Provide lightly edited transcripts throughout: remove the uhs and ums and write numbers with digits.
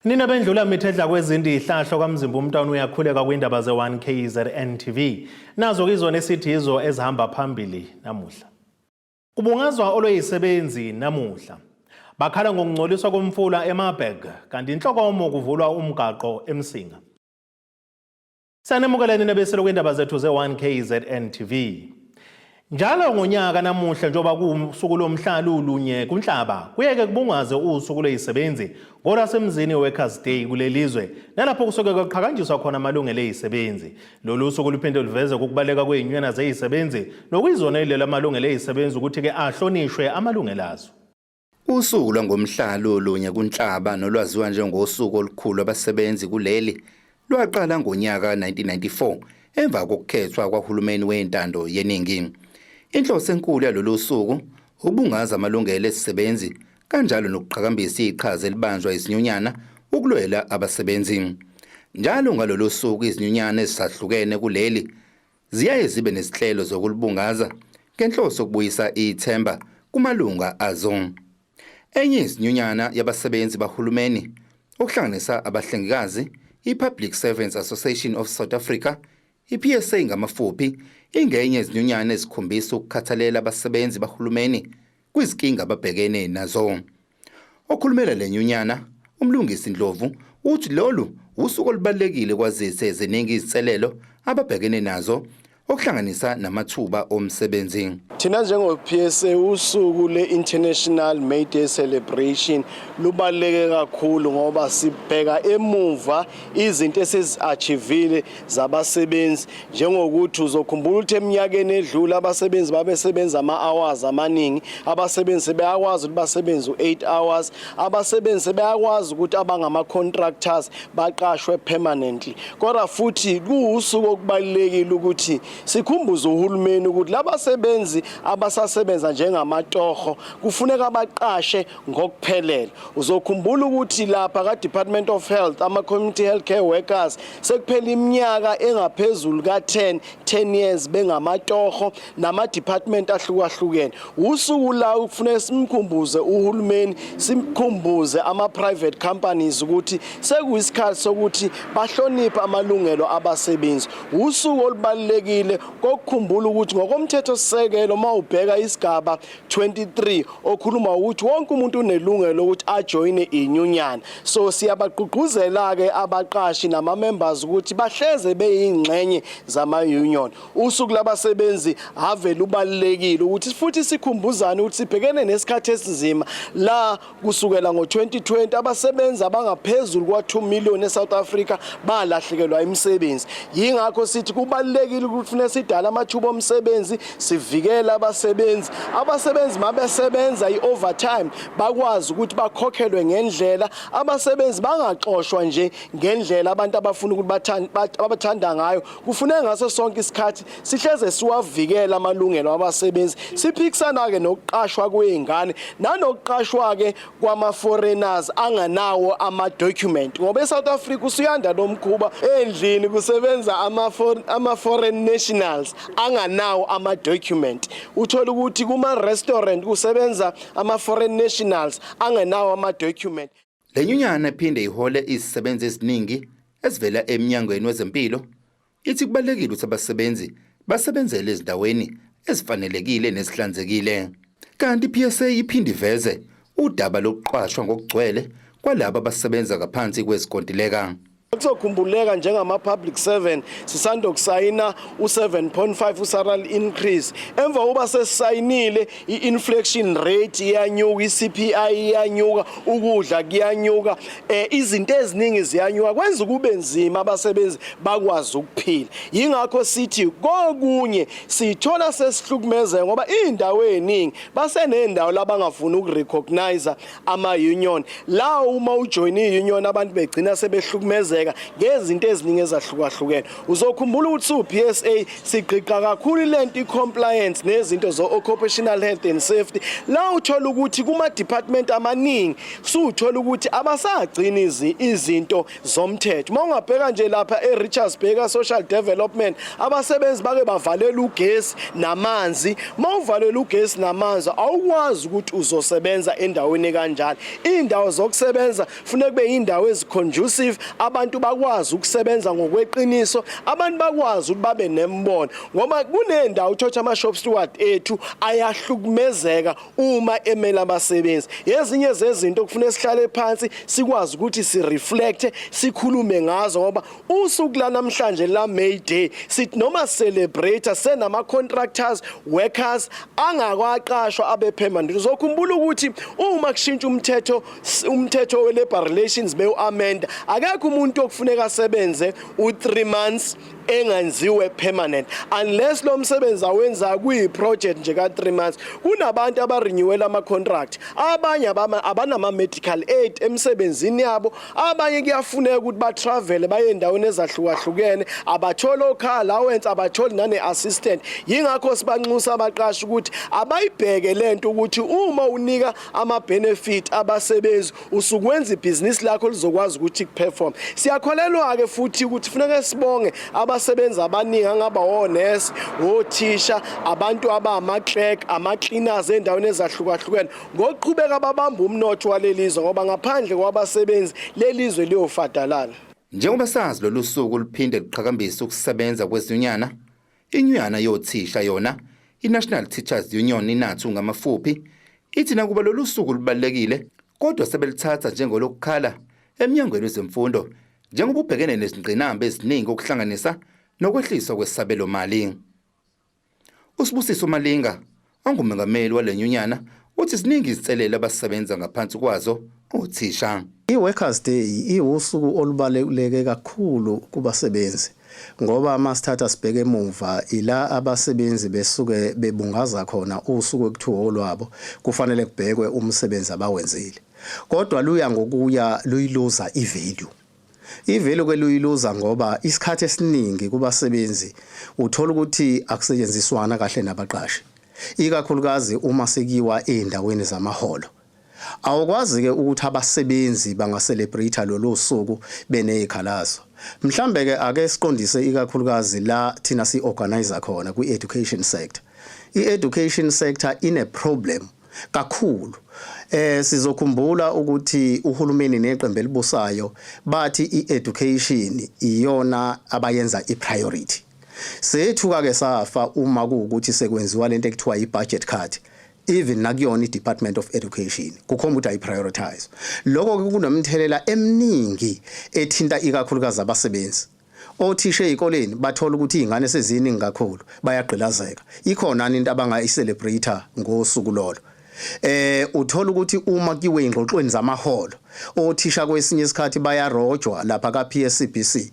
Nina bendlula mithedla kwezindi ihlahlo kaMzimba uMntwana uyakhuleka kwindaba ze-1KZNTV. Nazo izona esithizo ezihamba phambili namuhla. Kubungazwa olwezisebenzi namuhla. Bakhala ngokungcoliswa komfula eMarburg kanti inhlokomo kuvulwa umgaqo eMsinga. Sanemukeleni nebeselo kwindaba zethu ze-1KZNTV. Njalo ngonyaka namuhla njoba kuusuku lomhlalo ulunye kunhlaba kuyeke kubungaze usuku lwezisebenzi ngolasemzini Workers Day kulelizwe nalapho kusuke kuqhakanjiswa khona amalungelo ezisebenzi. Lolu suku luphinde luveze ukubaleka kwezinyunyana zezisebenzi nokuyizonela amalungelo ezisebenzi ukuthi ke ahlonishwe amalungelo azo. Usuku lwangomhlalo olunye kunhlaba nolwaziwa njengosuku olukhulu abasebenzi kuleli lwaqala ngonyaka 1994 emva kokukhethwa kwahulumeni wentando yeningi. Inhloso enkulu yalolu suku ubungaza amalungelo esisebenzi kanjalo nokuqhakambisa iqhaza elibanjwa izinyunyana ukulwela abasebenzi. Njalo ngalolu suku izinyunyana ezisahlukene kuleli ziyaye zibe nezihlelo zokulibungaza ngenhloso ukubuyisa ithemba kumalunga azo. Enye izinyunyana yabasebenzi bahulumeni okuhlanganisa abahlengikazi iPublic Servants Association of South Africa iPSA ngamafuphi ingenye izinyunyana ezikhombisa ukukhathalela abasebenzi bahulumeni kwizinkinga ababhekene nazo. Okhulumela lenyunyana umlungisi Ndlovu uthi lolu usuku olubalekile kwazise eziningi izinselelo ababhekene nazo okuhlanganisa namathuba omsebenzi. Thina njengo-PSA usuku le-International May Day Celebration lubaluleke kakhulu ngoba sibheka emuva izinto esezi-achivile zabasebenzi njengokuthi uzokhumbula ukuthi eminyakeni edlula abasebenzi babesebenza ama-hours amaningi, abasebenzi sebeyakwazi ukuthi basebenze u-8 hours, abasebenzi sebeyakwazi ukuthi abangama-contractors baqashwe permanently. Kodwa futhi kuwusuku okubalulekile ukuthi sikhumbuze uhulumeni ukuthi labasebenzi abasasebenza njengamatoho kufuneka baqashe ngokuphelele. Uzokhumbula ukuthi lapha ka-Department of Health ama-community healthcare workers sekuphela iminyaka engaphezulu ka-10 years bengamatoho nama-department ahlukahlukene. Usuku la kufuneka simkhumbuze uhulumeni, simkhumbuze ama-private companies ukuthi sekuyisikhathi sokuthi bahloniphe amalungelo abasebenzi. Usuku olubalulekile kokukhumbula ukuthi ngokomthetho sisekelo mawubheka isigaba 23 okhuluma ukuthi wonke umuntu unelungelo ukuthi ajoine inyunyana. So siyabagqugquzela ke abaqashi nama members ukuthi bahleze beyingxenye zama union. Usuku labasebenzi ave lubalekile ukuthi futhi sikhumbuzane ukuthi sibhekene nesikhathi esinzima la kusukela ngo2020 abasebenzi abangaphezulu kwa2 million eSouth Africa balahlekelwa imisebenzi. Yingakho sithi kubalekile ukuthi funeka sidala amathuba omsebenzi sivikela abasebenzi mabesebenza i-overtime bakwazi ukuthi bakhokhelwe ngendlela, abasebenzi bangaxoshwa nje ngendlela abantu abafuna ukuthi abathanda ngayo. Kufuneka ngaso sonke isikhathi sihleze siwavikela amalungelo abasebenzi, siphikisana ke nokuqashwa kwezingane nanokuqashwa ke kwama-foreigners anganawo ama-document ngoba eSouth Africa usuyanda lomkhuba endlini kusebenza ama-foreign nationals anganawo ama-document. Uthola ukuthi kuma-restaurant kusebenza ama-foreign nationals angenawo ama-document. Le nyunyana iphinde ihole izisebenzi eziningi ezivela eminyangweni wezempilo ithi kubalekile ukuthi abasebenzi basebenzele ezindaweni ezifanelekile nezihlanzekile. Kanti iPSA iphinde iveze udaba lokuqashwa ngokugcwele kwalabo abasebenza ngaphansi kwezikontileka. Kuzokhumbuleka njengama-public servant sisanda ukusayina u7.5 salary increase. Emva uba sesayinile i-inflation rate iyanyuka, i-CPI iyanyuka, ukudla kuyanyuka, izinto eziningi ziyanyuka kwenza kube nzima abasebenzi bakwazi ukuphila. Yingakho sithi kokunye sithola sesihlukumezeka ngoba indawo eziningi basenendawo labangafuna ukurecognize ama-union. La uma ujoin i-union abantu begcina sebehlukumezeka sibheka ngezinto eziningi ezahlukahlukene. Uzokhumbula ukuthi uPSA sigqiqa kakhulu lento i-compliance nezinto zo-occupational health and safety. La uthola ukuthi kuma department amaningi suthola ukuthi abasagcini izinto zomthetho. Mawungabheka nje lapha eRichards Bay social development abasebenzi bake bavalela ugesi namanzi. Mawuvalela ugesi namanzi awukwazi ukuthi uzosebenza endaweni kanjani. Indawo zokusebenza funeka kube indawo eziconducive, abantu bakwazi ukusebenza ngokweqiniso, abantu bakwazi ukuthi babe nembono ngoba kunendawo uthola ama shop steward ethu ayahlukumezeka uma emela abasebenzi. Ezinye zezinto kufanele sihlale phansi sikwazi ukuthi si reflect sikhulume ngazo ngoba usuku la namhlanje la May Day sithi noma celebrate senama contractors workers angakwaqashwa abe permanent. Uzokhumbula ukuthi uma kushintsha umthetho we labor relations bewu-amenda akekho umuntu okufuneka asebenze u3 months engenziwe permanent unless lo msebenzi awenza kuyi-project nje ka3 months. Kunabantu abarenewela ama-contract, abanye abanama medical aid emsebenzini yabo, abanye kuyafuneka ukuthi batravel baye endaweni ezahlukahlukene, abathole car allowance, abathole nane-assistant. Yingakho sibanxusa abaqashi ukuthi abayibheke lento ukuthi uma unika ama-benefit abasebenzi usukwenza ibhizinisi lakho lizokwazi ukuthi kuperform. Siyakholelwa-ke futhi ukuthi funeka sibonge abasebenzi abaningi angaba onesi, othisha, abantu abama-clerk, ama-cleaners endaweni ezahlukahlukene ngokuqhubeka babamba umnotho walelizwe ngoba ngaphandle kwabasebenzi lelizwe liyofadalala. Njengoba sazi lolu suku luphinde luqhakambisa ukusebenza kwezinyunyana, inyunyana yothisha yona i-National Teachers Union inathu ngamafuphi ithi nakuba lolu suku lubalekile kodwa sebelithatha njengolokukhala emnyangweni wezemfundo njengoba ubhekene nezingqinamba eziningi okuhlanganisa nokwehliswa kwesabelo mali. Usibusiso Malinga ongumengameli walenyunyana uthi ziningi izinselelo abasebenza ngaphansi kwazo othisha. I-Workers' Day iwusuku olubaluleke kakhulu kubasebenzi ngoba masithatha sibheke emuva ila abasebenzi besuke bebungaza khona usuku ekuthiwa olwabo kufanele kubhekwe umsebenzi abawenzile, kodwa luya ngokuya luyiluza i-value. I-value ke luyiluza ngoba isikhathi esiningi kubasebenzi uthola ukuthi akusetshenziswana kahle nabaqashi, ikakhulukazi uma sekiwa endaweni zamaholo. Awukwazi ke ukuthi abasebenzi bangaselebrate lolu suku benezikhalazo. Mhlambe ke ake siqondise ikakhulukazi la thina si-organizer khona kwi-education sector. I-education sector ine problem kakhulu. Sizokhumbula ukuthi uhulumeni neqembu elibusayo bathi i-education iyona abayenza i-priority. Sethuka ke safa uma kuukuthi sekwenziwa lento ekuthiwa i-budget cut. Even nakuyona i-Department of Education kukhomba ukuthi ayi-prioritize. Lokho kunomthelela eminingi ethinta ikakhulukazi abasebenzi. Othisha ezikoleni bathola ukuthi izingane seziningi kakhulu bayagqilazeka. Ikhona into abangayicelebrate ngosuku lolo. Uthola ukuthi uma kiwe ingxoxweni zamaholo othisha kwesinye isikhathi bayarojwa lapha ka-PSCBC,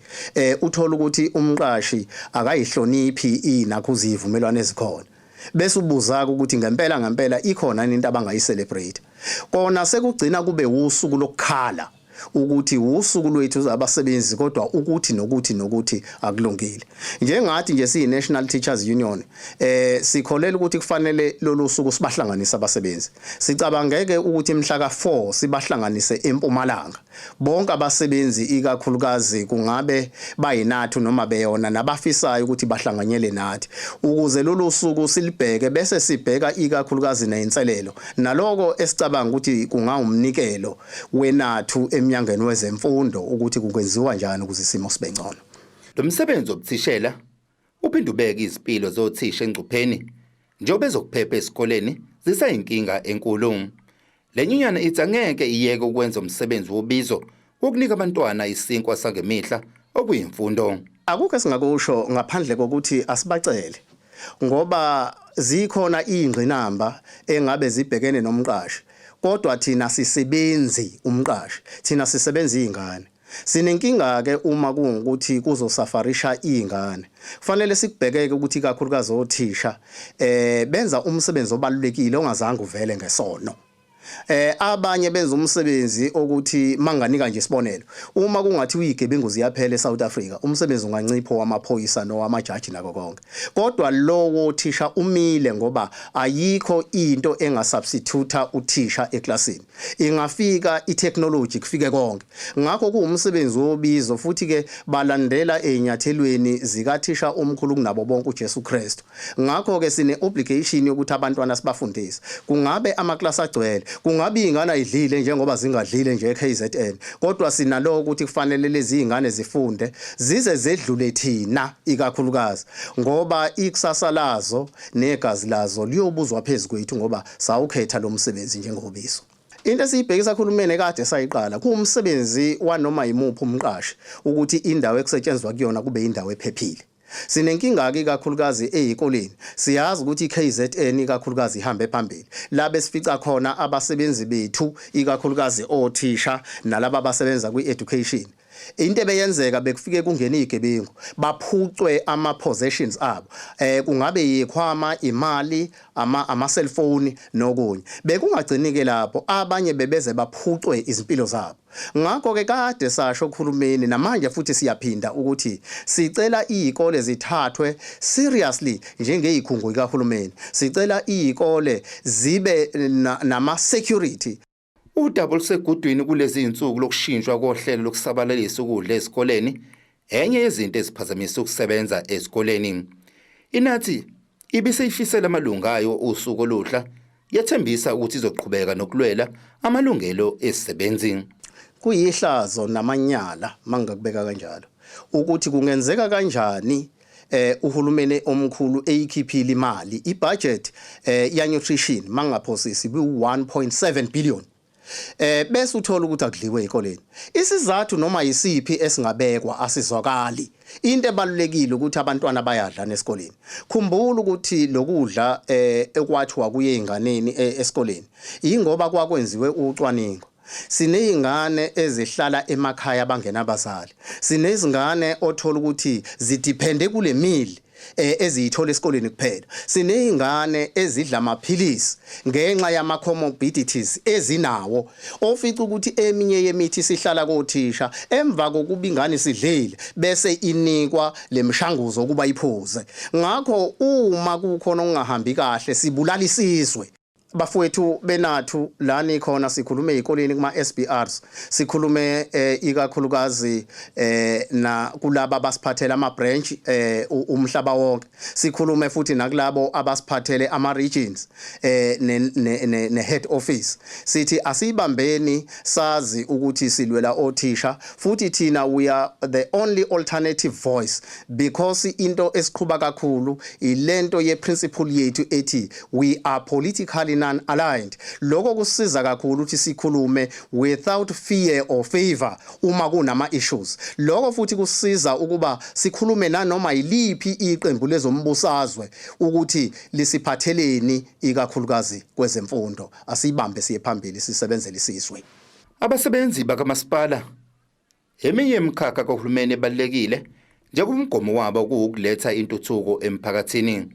uthola ukuthi umqashi akayihloniphi inakho izivumelwano ezikhona. Bese ubuza ukuthi ngempela ikhona into abangayicelebrate. Kona sekugcina kube usuku lokukhala ukuthi usuku lwethu abasebenzi kodwa nokuthi akulungile. Njengathi nje siyi-National Teachers Union sikholela ukuthi kufanele lolu suku sibahlanganise abasebenzi. Sicabangeke ukuthi mhla ka4 sibahlanganise eMpumalanga. Bonke abasebenzi ikakhulukazi kungabe bayinathu noma beyona nabafisayo ukuthi bahlanganyele nathi ukuze lolu suku silibheke bese sibheka ikakhulukazi nezinselelo naloko esicabanga ukuthi kungawumnikelo wenathu emnyangweni wezemfundo ukuthi kukwenziwa njani ukuze isimo sibe ngcono. Lo msebenzi wokuthishela uphinde ubeke izimpilo zothisha engcupheni njengoba ezokuphepha esikoleni zisayinkinga enkulu. Lenyunyana ithi angeke iyeke ukwenza umsebenzi wobizo wokunika abantwana isinkwa sangemihla okuyimfundo. Akukho esingakusho ngaphandle kokuthi asibacele ngoba zikhona izingqinamba engabe zibhekene nomqashi, kodwa thina sisebenzi umqashi, thina sisebenza izingane. Sinenkinga ke uma kungukuthi kuzosafarisha izingane. Kufanele sikubhekeke ukuthi kakhulukazi othisha benza umsebenzi obalulekile ongazange uvele ngesono. Abanye benza umsebenzi ukuthi manganika nje isibonelo uma kungathi uyigebengu ziyaphela eSouth Africa umsebenzi ungancipho wamaphoyisa nowamajaji nako konke kodwa lowo thisha umile ngoba ayikho into engasubstitute uthisha eklasini ingafika itechnology kufike konke ngakho kuumsebenzi wobizo futhi ke balandela enyathelweni zikathisha omkhulu kunabo bonke uJesu Kristu ngakho ke sine obligation yokuthi abantwana sibafundise kungabe amaklasi agcwele kungabe ingane idlile njengoba zingadlile nje eKZN kodwa sinalo ukuthi kufanele lezi ingane zifunde zize zedlule thina ikakhulukazi ngoba ikusasa lazo negazi lazo liyobuzwa phezukwethu ngoba sawukhetha lo msebenzi njengobizo into esiyibhekisa khulumene kade sayiqala kuumsebenzi wanoma yimuphi umqashi ukuthi indawo ekusetshenzwa kuyona kube indawo ephephile sinenkinga ke kakhulukazi ezikoleni siyazi ukuthi iKZN ikakhulukazi ihambe phambili la besifica khona abasebenzi bethu ikakhulukazi othisha nalabo abasebenza kwi-education into ebeyenzeka bekufike kungena izigebengu baphucwe ama possessions abo kungabe yikhwama imali ama cellphone nokunye bekungagcini ke lapho abanye bebeze baphucwe izimpilo zabo ngakho ke kade sasho ukukhulumeni namanje futhi siyaphinda ukuthi sicela izikole zithathwe seriously njengezikhungo zikahulumeni sicela izikole zibe nama security Udaba lusegudwini kulezi insuku lokushintshwa kohlelo lokusabalalisa ukudla esikoleni enye yezinto eziphazamisa ukusebenza esikoleni inathi ibiseyifisela amalunga ayo usuku oluhla yathembisa ukuthi izoqhubeka nokulwela amalungelo esisebenzi kuyihlazo namanyala mangakubeka kanjalo ukuthi kungenzeka kanjani uhulumeni omkhulu eyikhiphile imali ibudget ya nutrition mangaphosisi ku 1.7 billion bese uthola ukuthi akudliwe ezikoleni isizathu noma yisiphi esingabekwa asizwakali into ebalulekile ukuthi abantwana bayadla nesikoleni khumbula ukuthi lokudla ekwathiwa kuye inganeni esikoleni ingoba kwakwenziwe ucwaningo sinezingane ezihlala emakhaya abangenabazali sinezingane othola ukuthi zidepende kule meal ezithola esikoleni kuphela sinezingane ezidla amaphilisi ngenxa yama comorbidities ezinawo ofica ukuthi eminye yemithi sihlala kothisha emva kokuba ingane sidlile bese inikwa lemshanguzo kuba iphuze ngakho uma kukhona okungahambi kahle sibulala isizwe bafowethu benathu lani khona sikhulume ezikoleni kuma SBRs sikhulume ikakhulukazi na kulabo abasiphathela ama branch umhlaba wonke sikhulume futhi nakulabo abasiphathele ama regions ne head office sithi asibambeni sazi ukuthi silwela othisha futhi thina we are the only alternative voice because into esiqhuba kakhulu ilento ye principle yethu ethi we are politically non-aligned lokho kusiza kakhulu ukuthi sikhulume without fear or favor uma kunama issues lokho futhi kusiza ukuba sikhulume nanoma yiliphi iqembu lezombusazwe ukuthi lisiphatheleni ikakhulukazi kwezemfundo asibambe siye phambili sisebenzele isizwe abasebenzi bakamasipala eminye emkhakha kahulumeni ebalekile njengomgomo wabo ukuletha intuthuko emphakathini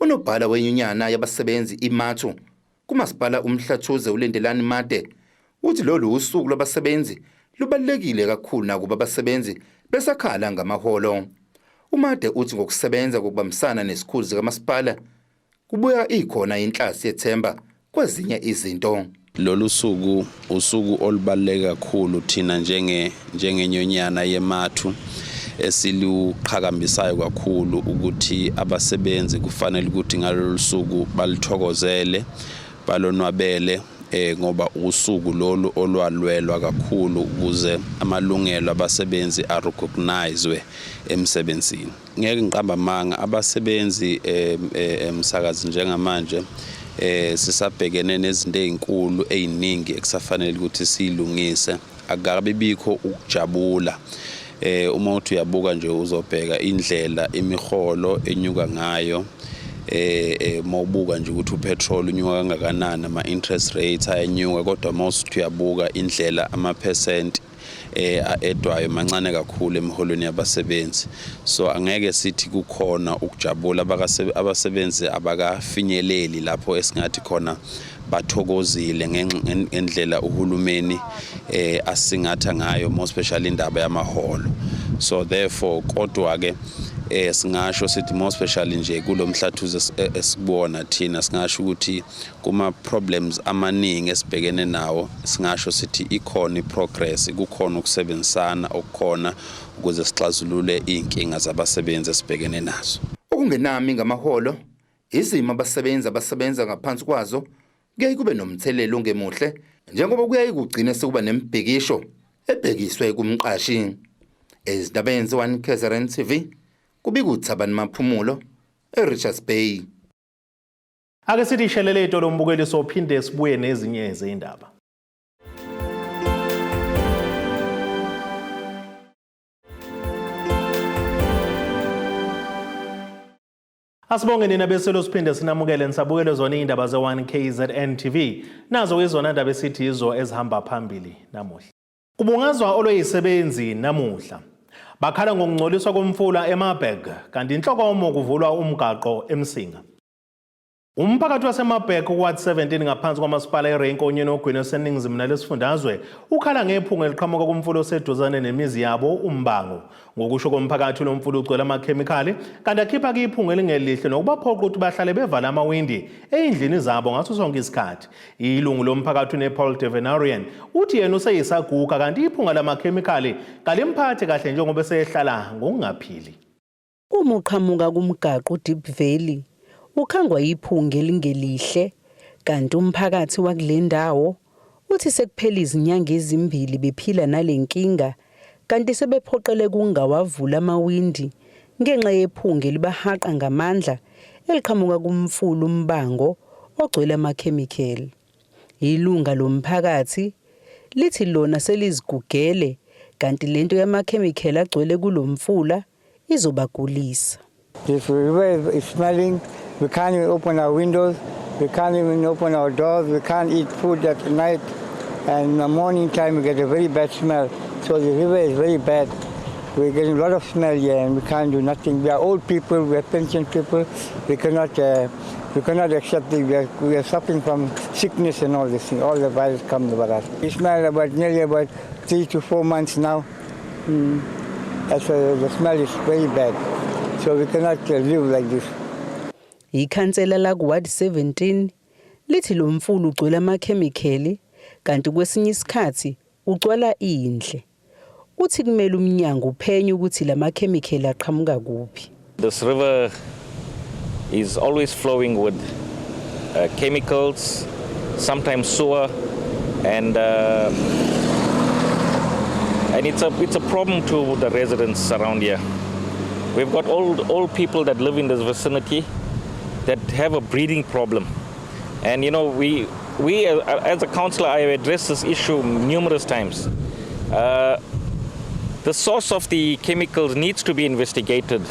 unobhala wenyunyana yabasebenzi imathu kumasipala umhlathuze ulendelani made uthi lolu usuku lwabasebenzi lubalekile kakhulu nakuba abasebenzi besakhala ngamaholo umade uthi ngokusebenza kokubambisana nesikhulu zikamasipala kubuya ikhona inhlasi yethemba kwezinye izinto lolu usuku olubaleka kakhulu thina njengenyonyana yemathu esiluqhakambisayo kakhulu ukuthi abasebenzi kufanele ukuthi ngalolu suku balithokozele balonwabele ngoba usuku lolu olwalwelwa kakhulu ukuze amalungelo abasebenzi arecognizwe emsebenzini ngeke ngiqamba amanga abasebenzi emsakazi njengamanje sisabhekene nezinto ezinkulu eziningi ekusafanele ukuthi silungise akabe bikho ukujabula uma uthi uyabuka nje uzobheka indlela imiholo enyuka ngayo mawubuka nje ukuthi upetrol unyuka kangakanani ama interest rates ayanyuka kodwa mawuthi uyabuka indlela ama percent aedwayo mancane kakhulu emiholweni yabasebenzi so angeke sithi kukhona ukujabula abasebenzi abakafinyeleli lapho esingathi khona bathokozile ngendlela uhulumeni asingatha ngayo, more especially indaba yamaholo. So therefore kodwa ke singasho sithi more especially nje kulomhlathuzo esibona thina, singasho ukuthi kuma problems amaningi esibhekene nawo, singasho sithi ikhona iprogress, kukhona ukusebenzisana okukhona ukuze sixazulule inkinga zabasebenzi esibhekene nazo. Okungenami ngamaholo, izimo abasebenza ngaphansi kwazo kuyaye kube nomthelelo ongemuhle, njengoba kuyaye kugcine sekuba nemibhikisho ebhekiswe kumqashi. Ezindabeni ze-1KZNTV, kubikuThabani Maphumulo, eRichards Bay. Ake sithi isheleleto lombukeli sophinde sibuye nezinye izindaba. Asibonge nina beselo siphinde sinamukele nisabukele zona indaba ze-1KZNTV, nazo izona indaba esithi izo ezihamba phambili namuhla. Kubungazwa olwezisebenzi namuhla. Bakhala ngokungcoliswa komfula eMarburg, kanti inhlokomo kuvulwa umgaqo eMsinga. Umphakathi waseMarburg kuWard 17 ngaphansi kwamasipala eRenkonyeni ogwini oseningizimu nalesifundazwe ukhala ngephunga eliqhamuka kumfula oseduzane nemizi yabo uMbango. Ngokusho komphakathi lo mfula ugcwele amakhemikhali, kanti akhipha iphunga elingelihle nokubaphoqa ukuthi bahlale bevala amawindi ezindlini zabo ngaso sonke isikhathi. Ilungu lomphakathi uNepal Devenarian uthi yena useyisaguga, kanti iphunga lamakhemikhali kalimphathe kahle njengoba sehlala ngokungaphili. Uma uqhamuka kumgaqo uDeep Valley ukhangwa iphunga elingelihle, kanti umphakathi wakule ndawo uthi sekuphela izinyanga ezimbili bephila nalenkinga, kanti sebephoqele kungawavula amawindi ngenxa yephunga elibahaqa ngamandla eliqhamuka kumfula uMbango ogcwele amakhemikhali. Ilunga lomphakathi lithi lona selizigugele, kanti lento yamakhemikhali agcwele kulomfula izobagulisa. This river is smelling. We can't even open our windows. We can't even open our doors. We can't eat food at night. And in the morning time, we get a very bad smell. So the river is very bad. We're getting a lot of smell here, and we can't do nothing. We are old people. We are pension people. We cannot accept it. We are suffering from sickness and all this thing. All the virus comes about us. We smell nearly about 3 to 4 months now. The smell is very bad. So we cannot live like this. Ikhansela la kuWard 17 lithi lo mfula ugcwele amakhemikhali, kanti kwesinye isikhathi ugcwala indle. Uthi kumele umnyango uphenye ukuthi lamakhemikhali aqhamuka kuphi. This river is always flowing with chemicals, sometimes sewer, and it's a problem to the residents around here. We've got old people that live in this vicinity that have a breathing problem. And you know, we as a councillor, I have addressed this issue numerous times. The source of the chemicals needs to be investigated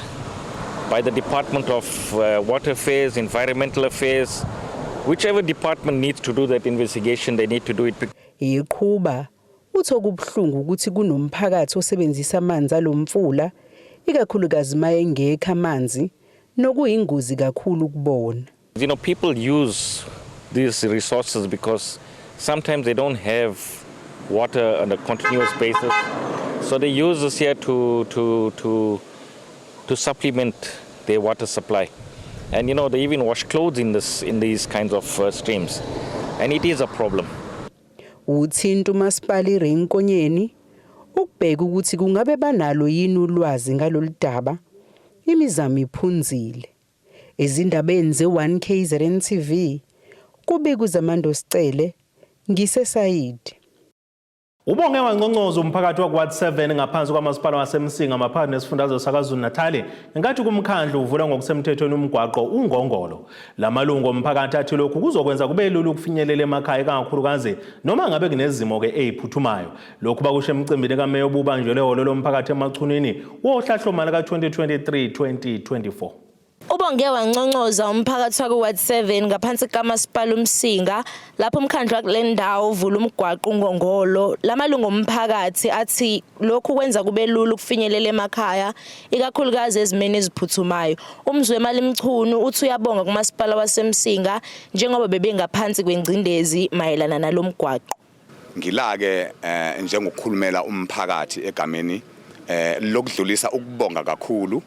by the Department of Water Affairs, Environmental Affairs. Whichever department needs to do that investigation, they need to do it. Iqhuba utho kubuhlungu ukuthi kunomphakathi osebenzisa amanzi alomfula, ikakhulukazi mayengekho amanzi, nokuyingozi kakhulu kubona. You know, people use these resources because sometimes they don't have water on a continuous basis. So they use this here to supplement their water supply. And you know, they even wash clothes in these kinds of streams. And it is a problem. Uthinta umasipala iRenkonyeni ukubheka ukuthi kungabe banalo yini ulwazi ngalolu daba. Imizamo iphunzile. Ezindabeni ze-1KZNTV kubika uZamando Sicele, ngisesayidi. Ubonge wangqongqoza umphakathi wakuWard 7 ngaphansi kwamasipala waseMsinga maphakathi nesifundazwe saKwaZulu-Natal ngenkathi kumkhandlu uvula ngokusemthethweni umgwaqo uNgongolo. Lamalungu omphakathi athi lokhu kuzokwenza kube lula ukufinyelela emakhaya kakhulukazi noma ngabe kunezimo eziphuthumayo. Lokhu bakusho emcimbini kaMeya obubanjwe lehholo lomphakathi emachunini wohlahlomali ka-2023-2024. Ubonge wanconcoza umphakathi wakuWard 7 ngaphansi kaMasipala uMsinga lapho umkhandlu wakulendawo uvula umgwaqo uNgongolo. Lamalungu omphakathi athi lokhu kwenza kube lula ukufinyelela emakhaya ikakhulukazi ezimeni eziphuthumayo. Umzwemali Mchunu uthi uyabonga kuMasipala waseMsinga njengoba bebengaphansi kwengcindezi mayelana nalomgwaqo. Ngilake njengokukhulumela umphakathi egameni lokudlulisa ukubonga kakhulu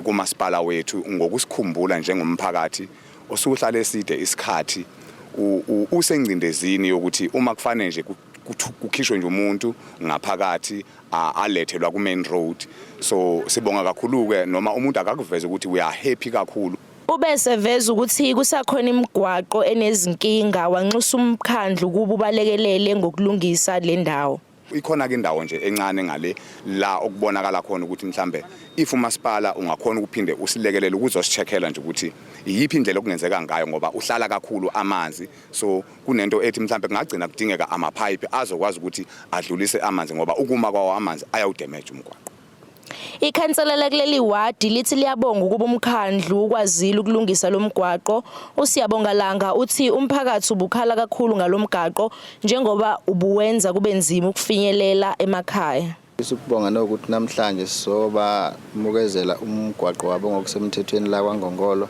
kuMasipala wethu ngokusikhumbula njengomphakathi osuhlala eside isikhathi usengcindezini yokuthi uma kufanele nje kukhishwe nje umuntu ngaphakathi alethelwa ku main road. So sibonga kakhulu ke noma umuntu akakuveza ukuthi we are happy kakhulu. Ubese veza ukuthi kusakhona imigwaqo enezinkinga wanxusa umkhandlu kuba ubalekelele ngokulungisa le ndawo. Ikhona ke indawo nje encane ngale la okubonakala khona ukuthi mhlambe if uMasipala ungakhona ukuphinde usilekelele ukuzosicheckela nje ukuthi iyiphi indlela okungenzeka ngayo ngoba uhlala kakhulu amanzi. So kunento ethi mhlambe kungagcina kudingeka amapipe azokwazi ukuthi adlulise amanzi ngoba ukuma kwawo amanzi ayawudamage umgwaqo. Ikhansela lakuleli ward lithi liyabonga ukuba umkhandlu ukwazile ukulungisa lo mgwaqo. Usiyabongalanga uthi umphakathi ubukhala kakhulu ngalomgaqo njengoba ubuwenza kube nzima ukufinyelela emakhaya. Sikubonga nokuthi namhlanje soba mukezela umgwaqo wabo ngokusemthethweni la kwaNgongolo.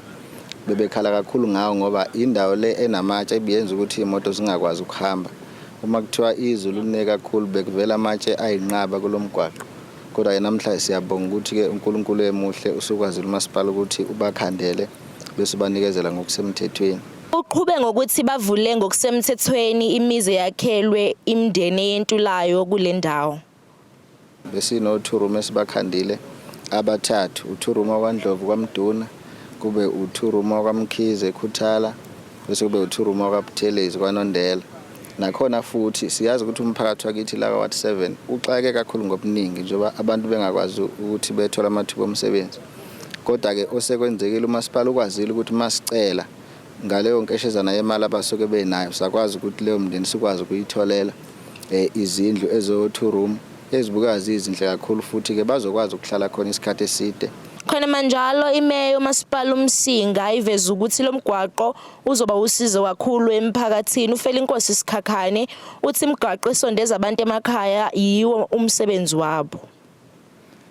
Bebekhala kakhulu ngawo ngoba indawo le enamatshe ebiyenza ukuthi imoto zingakwazi ukuhamba. Uma kuthiwa izulu line kakhulu bekuvela amatshe ayinqaba kulomgwaqo. Kodwa namhlanje siyabonga ukuthi ke uNkulunkulu emuhle usukwazile uMasipala ukuthi ubakhandele bese banikezela ngokusemthethweni. Uqhube ngokuthi bavule ngokusemthethweni imizi yakhelwe imndeni yentulayo kule ndawo. Bese no 2 room esibakhandile abathathu, u2 room kwaNdlovu kwaMduna, kube u2 room kwaMkhize eKhuthala, bese kube u2 room kwaButhelezi kwaNondela. Nakhona futhi siyazi ukuthi umphakathi wakithi la kwaWard 7 uxake kakhulu ngobuningi njengoba abantu bengakwazi ukuthi bethola amathuba omsebenzi. Kodwa ke osekwenzekile uMasipala ukwazile ukuthi masicela ngaleyo nkeshezana yemali abasuke benayo sakwazi ukuthi leyo mndeni sikwazi ukuyitholela izindlu ezo2 room ezibukazi izinhle kakhulu futhi ke bazokwazi ukuhlala khona isikhathi eside. Khona manjalo imeyo uMasipala uMsinga iveza ukuthi lo mgwaqo uzoba usizo kakhulu emphakathini. Ufela inkosi Sikhakhane uthi imigwaqo esondeza abantu emakhaya yiwo umsebenzi wabo.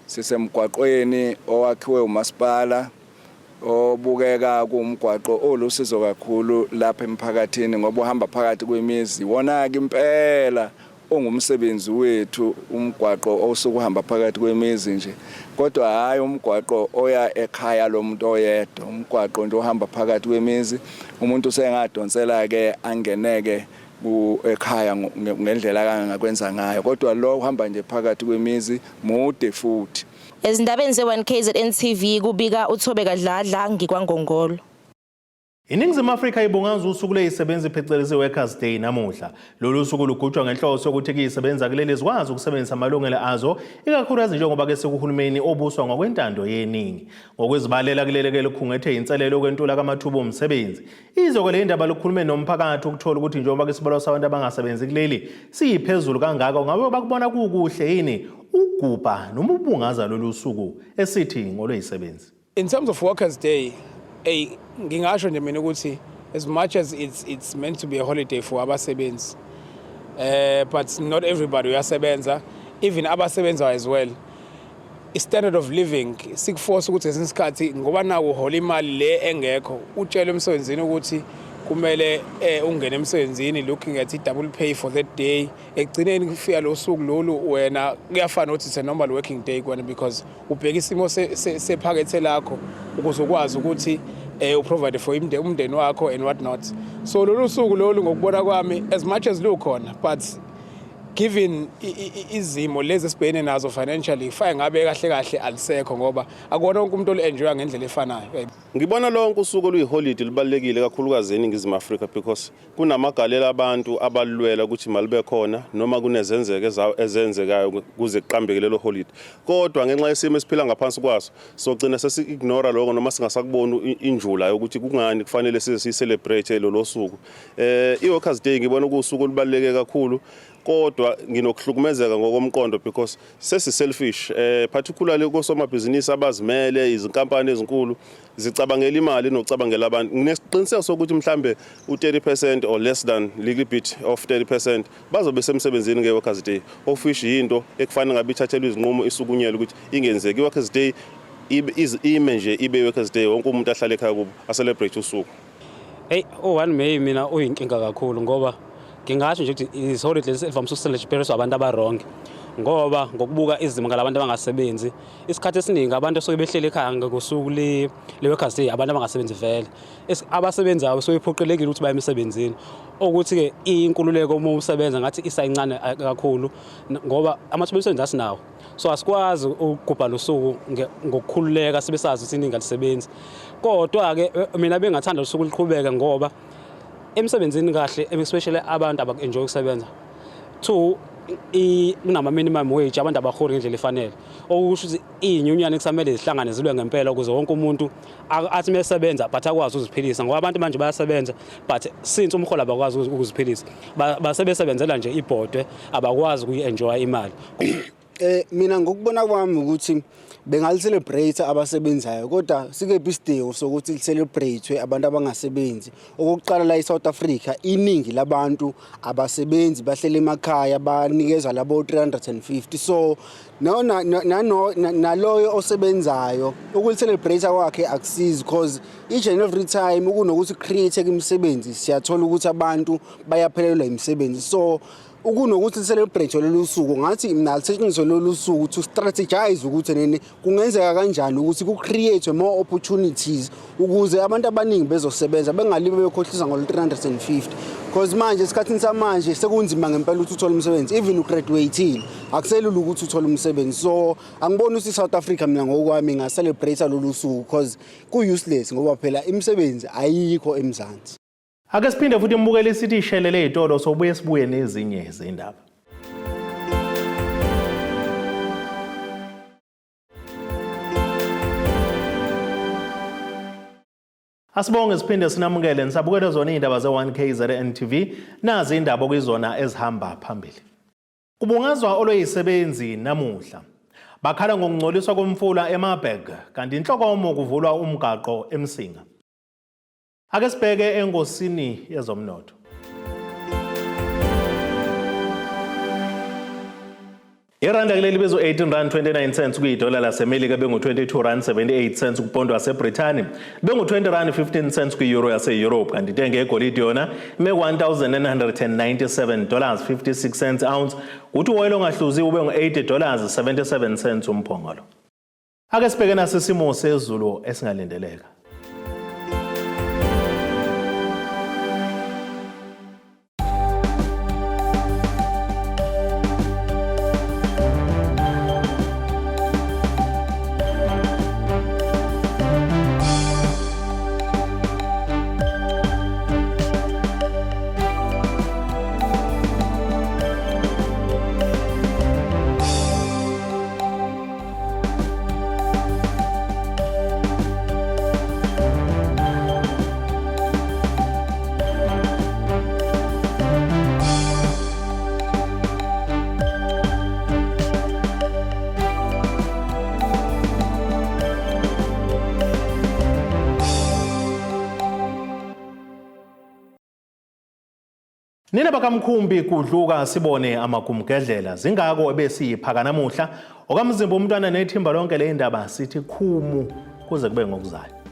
Sisemgwaqweni owakhiwe uMasipala obukeka kumgwaqo olusizo kakhulu lapha emphakathini ngoba uhamba phakathi kwemizi wona ke impela ongumsebenzi wethu umgwaqo osukuhamba phakathi kwemizi nje kodwa hayi umgwaqo oya ekhaya lomuntu oyedwa umgwaqo nje ohamba phakathi kwemizi umuntu usengadonsela ke angeneke ekhaya ngendlela kangakwenza ngayo kodwa lo uhamba nje phakathi kwemizi mude futhi. Ezindabeni ze1KZNTV kubika uThobeka Dladla ngikwaNgongolo. Iningizimu Afrika ibungaza usuku lwezisebenzi phecelezi Workers Day namuhla. Lolu suku lugujwa ngenhloso yokuthi izisebenzi kuleli zikwazi ukusebenzisa amalungelo azo ikakhulukazi njengoba ke sekuhulumeni obuswa ngokwentando yeningi. Ngokwezibalela kulelekele khungethe inselelo kwentula kamathuba omsebenzi. Izoko le ndaba lokukhulumeni nomphakathi ukuthola ukuthi njengoba ke sibalo sabantu abangasebenzi kuleli siyiphezulu kangaka ngabe bakubona kukuhle yini ugubha noma ubungaza lolu suku esithi ngolwezisebenzi. In terms of Workers Day, ngingasho nje mina ukuthi as much as it's meant to be a holiday for abasebenzi, but not everybody uyasebenza, even abasebenza as well. Standard of living sikuforce ukuthi esinsikhathi ngoba nawo uhola imali le engekho utshele emsebenzini ukuthi kumele ungene emsebenzini looking at double pay for that day. Ekugcineni kufika lo suku lolu wena kuyafana ukuthi it's a normal working day kwana because ubheka isimo sephakethe lakho ukuze ukwazi ukuthi uprovide for umndeni wakho and what not. So lolu suku lolu ngokubona kwami as much as lukhona but given izimo lezi sibhekene nazo financially fa ngabe kahle alisekho ngoba akona wonke umuntu olenjoya ngendlela efanayo. Ngibona lonke usuku luyiholiday libalekile kakhulukazi eNingizimu Afrika because kunamagalela abantu abalwela ukuthi malibe khona noma kunezenzeke ezenzekayo kuze kuqambeke lelo holiday. Kodwa ngenxa yesimo esiphila ngaphansi kwaso sogcina sesi-ignora lokho noma singasakuboni injula ukuthi kungani kufanele size celebrate lo suku. I-Workers Day ngibona kusuku olubaleke kakhulu kodwa nginokuhlukumezeka ngokomqondo because sesi-selfish, particularly kosomabhizinisi abazimele, izinkampani ezinkulu zicabangela imali nokucabangela abantu. Nginesiqiniseko sokuthi mhlambe u-30% or less than little bit of 30% bazobe semsebenzini nge-Workers' Day, ofish yinto ekufanele ngabe ithathelwe izinqumo isukunyelwe ukuthi ingenzeki. I-Workers' Day ime nje ibe Workers' Day, wonke umuntu ahlale ekhaya kubo a-celebrate usuku. U-1 May mina uyinkinga kakhulu ngoba ngingasho nje ukuthi is-holiday esivamise ukuselebrate abantu abaronke, ngoba ngokubuka izimo ngalabantu abangasebenzi isikhathi esiningi abantu esuke behlele ekhaya ngosuku le-Workers' Day abantu abangasebenzi vele abasebenzayo so iphoqelekile ukuthi baye emsebenzini, ukuthi ke inkululeko uma usebenza ngathi isayincane kakhulu ngoba amathuba omsebenzi asinawo, so asikwazi ukugubha losuku ngokukhululeka sibe sazi ukuthi iningi alisebenzi. Kodwa ke mina bengathanda usuku liqhubeke ngoba emsebenzini kahle, especially abantu aba-enjoy ukusebenza. 2, kunama minimum wage abantu abaholi ngendlela efanele, okusho ukuthi inyunyane kusamele zihlangane zilwe ngempela ukuze wonke umuntu athi mesebenza but akwazi ukuziphilisa, ngoba abantu manje bayasebenza but since umholo abakwazi ukuziphilisa basebenzela nje ibhodwe, abakwazi ukuyi-enjoy imali. Mina ngokubona kwami ukuthi bengaliselebrate abasebenzayo, kodwa sikephi isidingo sokuthi licelebrate abantu abangasebenzi. Okokuqala la eSouth Africa iningi labantu abasebenzi bahlele emakhaya banikeza labo 350, so naloyo osebenzayo ukulicelebrate kwakhe akusizi because each and every time ukunokuthi create imisebenzi siyathola ukuthi abantu bayaphelelwa imisebenzi. So ukunokuthi celebrate lolu suku ngathi mina lisetshenziswe lolu suku to strategize ukuthi nene kungenzeka kanjani ukuthi ku create more opportunities ukuze abantu abaningi bezosebenza bengalibe bekhohlisa ngo 350, because manje esikhathini samanje sekunzima ngempela ukuthi uthole umsebenzi, even ugraduateile akuselula ukuthi uthole umsebenzi. So angiboni ukuthi South Africa mina ngokwami ngacelebrate lolu suku because ku useless ngoba phela imisebenzi ayikho eMzansi. Ake siphinde futhi mbukele isithi ishelele izitolo sobuye sibuye nezinye izindaba. Asibonge siphinde sinamukele nisabukele zona izindaba ze-1KZNTV nazi indaba okuyizona ezihamba phambili. Kubungazwa olwezisebenzi namuhla. Bakhala ngokungcoliswa Komfula eMarburg kanti inhlokomo kuvulwa umgaqo eMsinga. Ake sibheke engosini yezomnotho. Iranda kuleli bizo 18.29 cents kuyidola laseMelika bengu 22.78 cents kupondo waseBrithani bengu 20.15 cents kueuro yase-Europe kanti intengo yegolide yona ime $1,997.56 cents ounce uthi uwoyela ongahluziwe bengu $80.77 cents umphongolo. Ake sibheke nasisimo sezulu esingalindeleka. Nina bakamkhumbi kudluka sibone amakumgedlela zingako ebesiyiphaka namuhla okamzimba umntwana nethimba lonke le indaba sithi khumu kuze kube ngokuzayo.